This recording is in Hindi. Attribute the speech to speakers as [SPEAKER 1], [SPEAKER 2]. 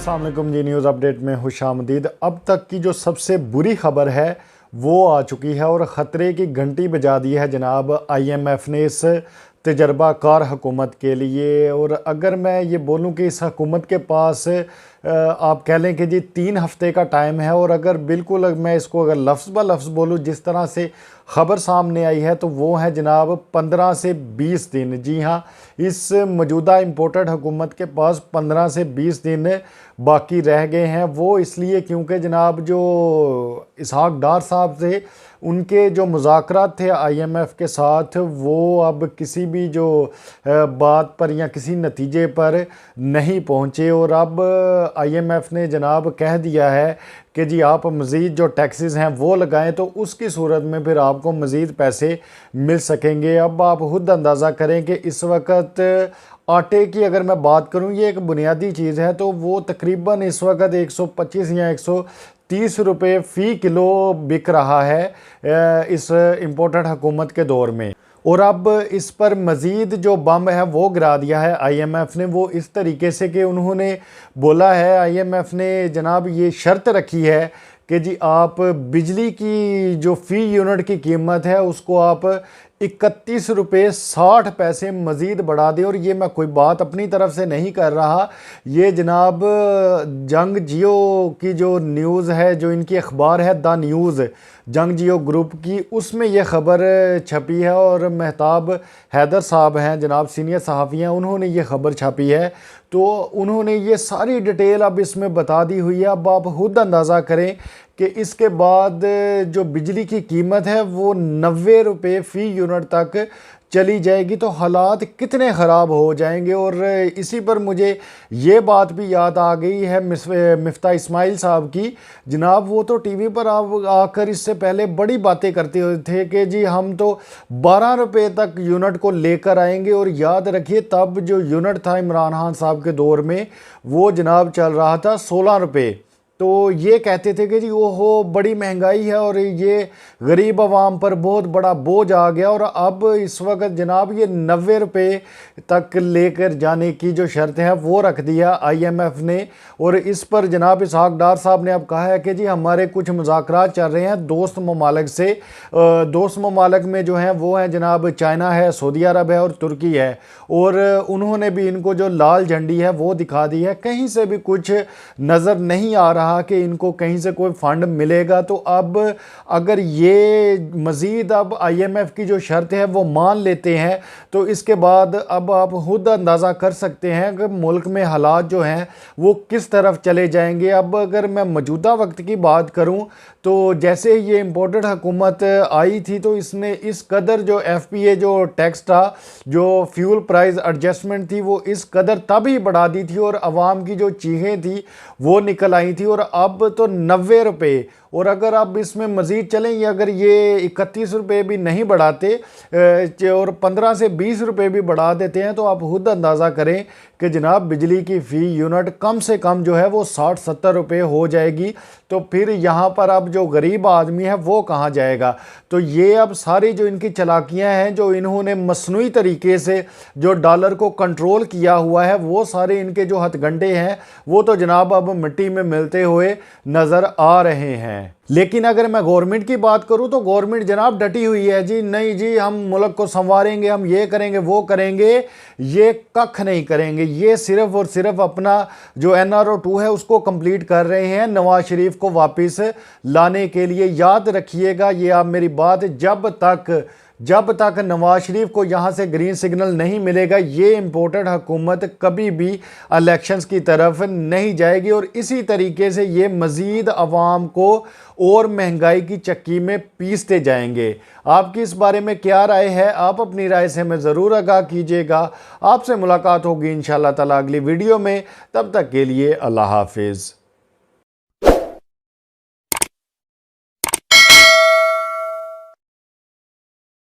[SPEAKER 1] अस्सलाम वालेकुम जी। न्यूज़ अपडेट में खुशामदीद। अब तक की जो सबसे बुरी खबर है वो आ चुकी है और ख़तरे की घंटी बजा दी है जनाब IMF ने इस तजर्बाकार हुकूमत के लिए। और अगर मैं ये बोलूँ कि इस हुकूमत के पास आप कह लें कि जी 3 हफ़्ते का टाइम है, और अगर बिल्कुल मैं इसको अगर लफ्ज़ ब लफ्ज़ बोलूँ जिस तरह से ख़बर सामने आई है तो वो है जनाब 15 से 20 दिन। जी हाँ, इस मौजूदा इम्पोर्टेड हुकूमत के पास 15 से 20 दिन बाकी रह गए हैं। वो इसलिए क्योंकि जनाब जो इसहाक डार साहब थे उनके जो मुज़ाकरात थे IMF के साथ वो अब किसी भी जो बात पर या किसी नतीजे पर नहीं पहुँचे। और अब IMF ने जनाब कह दिया है कि जी आप मज़ीद जो टैक्सेस हैं वो लगाएं तो उसकी सूरत में फिर आपको मज़ीद पैसे मिल सकेंगे। अब आप खुद अंदाज़ा करें कि इस वक्त आटे की अगर मैं बात करूं, ये एक बुनियादी चीज़ है, तो वो तकरीबन इस वक्त 125 या 130 रुपये फ़ी किलो बिक रहा है इस इम्पोर्टेड हुकूमत के दौर में। और अब इस पर मज़ीद जो बम है वो गिरा दिया है IMF ने, वो इस तरीके से कि उन्होंने बोला है, IMF ने जनाब ये शर्त रखी है कि जी आप बिजली की जो फ़ी यूनिट की कीमत है उसको आप 31 रुपये 60 पैसे मज़ीद बढ़ा दें। और ये मैं कोई बात अपनी तरफ से नहीं कर रहा, ये जनाब जंग जियो की जो न्यूज़ है, जो इनकी अखबार है द न्यूज़ जंग जियो ग्रुप की, उसमें यह ख़बर छपी है। और महताब हैदर साहब हैं जनाब, सीनियर सहाफ़ी हैं, उन्होंने ये ख़बर छापी है। तो उन्होंने ये सारी डिटेल अब इसमें बता दी हुई है। अब आप खुद अंदाज़ा करें कि इसके बाद जो बिजली की कीमत है वो 90 रुपये फ़ी यूनिट तक चली जाएगी, तो हालात कितने ख़राब हो जाएंगे। और इसी पर मुझे ये बात भी याद आ गई है मिफ्ता इस्माइल साहब की। जनाब वो तो टीवी पर आकर इससे पहले बड़ी बातें करते थे कि जी हम तो 12 रुपये तक यूनिट को लेकर आएंगे। और याद रखिए तब जो यूनिट था इमरान खान साहब के दौर में वो जनाब चल रहा था 16 रुपये। तो ये कहते थे कि जी ओहो बड़ी महंगाई है और ये गरीब आवाम पर बहुत बड़ा बोझ आ गया। और अब इस वक्त जनाब ये 90 रुपये तक लेकर जाने की जो शर्त है वो रख दिया IMF ने। और इस पर जनाब इसहाक डार साहब ने अब कहा है कि जी हमारे कुछ मुज़ाकरात चल रहे हैं दोस्त ममालिक से। दोस्त ममालिक में जो हैं वो हैं जनाब चाइना है, सऊदी अरब है और तुर्की है। और उन्होंने भी इनको जो लाल झंडी है वो दिखा दी है, कहीं से भी कुछ नज़र नहीं आ रहा कि इनको कहीं से कोई फंड मिलेगा। तो अब अगर ये मज़ीद अब IMF की जो शर्त है वो मान लेते हैं तो इसके बाद अब आप खुद अंदाज़ा कर सकते हैं कि मुल्क में हालात जो हैं वो किस तरफ चले जाएंगे। अब अगर मैं मौजूदा वक्त की बात करूं तो जैसे ये इम्पोर्टेड हुकूमत आई थी तो इसने इस कदर जो FPA जो टैक्स था, जो फ्यूल प्राइस एडजस्टमेंट थी, वो इस कदर तभी बढ़ा दी थी और आवाम की जो चीखें थी वो निकल आई थी। और अब तो 90 रुपये, और अगर आप इसमें मज़ीद चलें, अगर ये 31 रुपये भी नहीं बढ़ाते और 15 से 20 रुपये भी बढ़ा देते हैं तो आप खुद अंदाज़ा करें कि जनाब बिजली की फ़ी यूनिट कम से कम जो है वो 60-70 रुपये हो जाएगी। तो फिर यहाँ पर अब जो गरीब आदमी है वो कहाँ जाएगा। तो ये अब सारी जो इनकी चालाकियाँ हैं, जो इन्होंने मसनूई तरीके से जो डॉलर को कंट्रोल किया हुआ है, वो सारे इनके जो हथगंडे हैं वो तो जनाब अब मिट्टी में मिलते हुए नज़र आ रहे हैं। लेकिन अगर मैं गवर्नमेंट की बात करूं तो गवर्नमेंट जनाब डटी हुई है, जी नहीं जी हम मुल्क को संवारेंगे, हम ये करेंगे वो करेंगे। ये कख नहीं करेंगे, ये सिर्फ और सिर्फ अपना जो NRO 2 है उसको कंप्लीट कर रहे हैं नवाज शरीफ को वापस लाने के लिए। याद रखिएगा ये आप मेरी बात, जब तक नवाज शरीफ को यहाँ से ग्रीन सिग्नल नहीं मिलेगा ये इम्पोर्टेड हुकूमत कभी भी इलेक्शंस की तरफ नहीं जाएगी। और इसी तरीके से ये मज़ीद आवाम को और महंगाई की चक्की में पीसते जाएंगे। आपकी इस बारे में क्या राय है? आप अपनी राय से हमें ज़रूर आगाह कीजिएगा। आपसे मुलाकात होगी इंशाअल्लाह ताला अगली वीडियो में। तब तक के लिए अल्लाह हाफिज़।